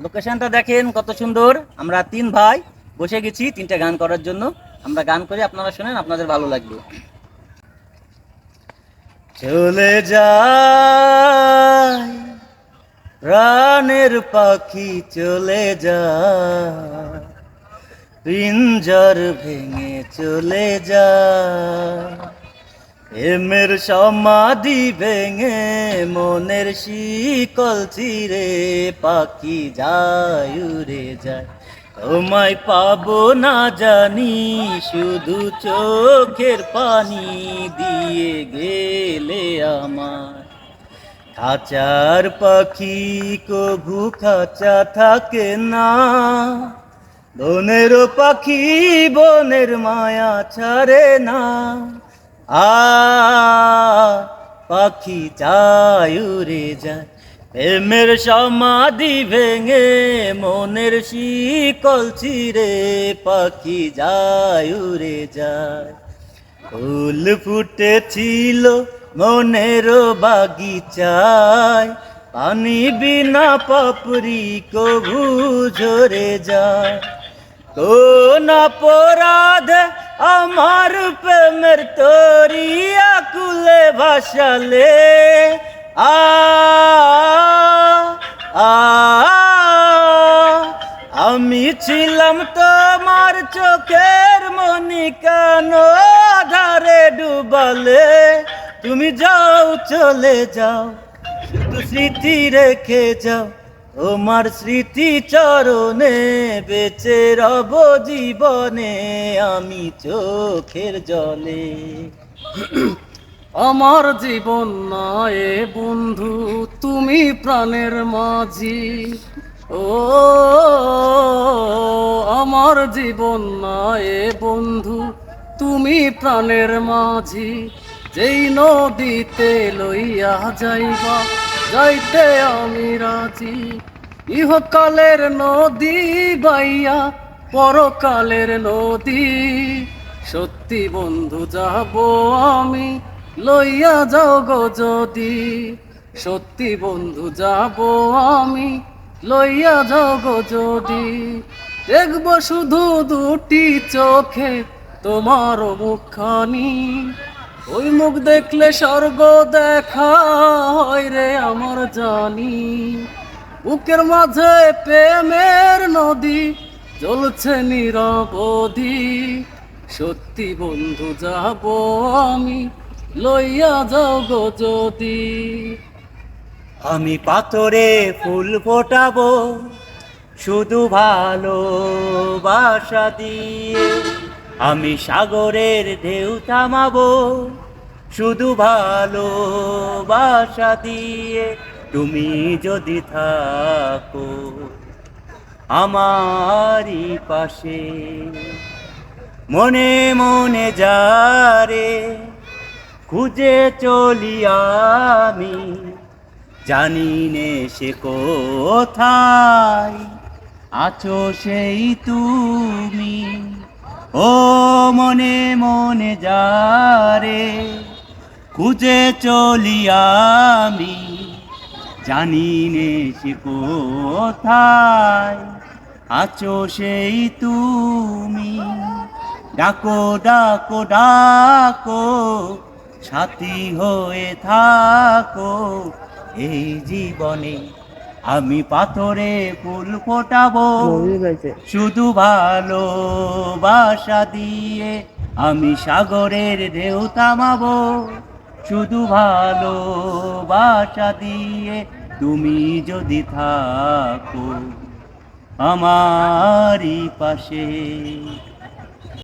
লোকেশনটা দেখেন কত সুন্দর। আমরা তিন ভাই বসে গেছি তিনটা গান করার জন্য। আমরা গান করি, আপনারা শুনেন, আপনাদের ভালো লাগবে। চলে যায় প্রাণের পাখি, চলে যায় পিঞ্জর ভেঙে, চলে যায় প্রেমের সমাধি ভেঙে, মনের শিকল চিরে পাখি যায় উড়ে যায়। তোমায় পাবো না জানি, শুধু চোখের পানি দিয়ে গেলে আমার। খাঁচার পাখি কভু খাঁচা থাকে না, বনের পাখি বনের মায়া ছাড়ে না। পাখি যায় উড়ে যায় প্রেমের সমাধি ভেঙে, মনের শিকল চিরে পাখি যায় উড়ে যায়। ফুল ফুটেছিল মনের বাগিচায়, পানি বিনা পাপড়ি কবু ঝরে যায়। কোন অপরাধে আমার প্রেমের তরিয়া কুলে ভাসালে, আমি ছিলাম তোমার চোখের মনি, কেন ধারে ডুবালে। তুমি যাও চলে যাও, শুধু স্মৃতি রেখে যাও, তোমার স্মৃতি চরণে বেঁচে রব জীবনে আমি চোখের জলে। আমার জীবন নয় বন্ধু, তুমি প্রাণের মাঝি। ও আমার জীবন নয় বন্ধু, তুমি প্রাণের মাঝি। যেই নদীতে লইয়া যাইবা, যাইতে আমি রাজি। ইহকালের নদী বাইয়া পরকালের নদী, সত্যি বন্ধু যাব আমি, লইয়া যাও গো যদি। সত্যি বন্ধু যাব আমি, লইয়া যাও গো যদি। দেখব শুধু দুটি চোখে তোমার মুখখানি, ওই মুখ দেখলে স্বর্গ দেখা হয় রে আমার জানি। বুকের মাঝে প্রেমের নদী জ্বলছে নিরবধি, সত্যি বন্ধু যাব আমি, লইয়া যাও গো যদি। আমি পাথরে ফুল ফোটাবো শুধু ভালোবাসা দিয়ে, আমি সাগরের ঢেউ থামাবো শুধু ভালোবাসা দিয়ে। তুমি যদি থাকো আমারই পাশে, মনে মনে যারে খুঁজে চলি আমি, জানি নে সে কোথায় আছো সেই তুমি। ও মনে মনে যারে খুঁজে চলি আমি, জানি নে সে কোথায় আছো সেই তুমি। ডাকো ডাকো ডাকো, সাথী হয়ে থাকো এই জীবনে। আমি পাথরে ফুল ফোটাবো শুধু ভালোবাসা দিয়ে, আমি সাগরের ঢেউ থামাবো শুধু ভালোবাসা দিয়ে। তুমি যদি থাকো আমারই পাশে।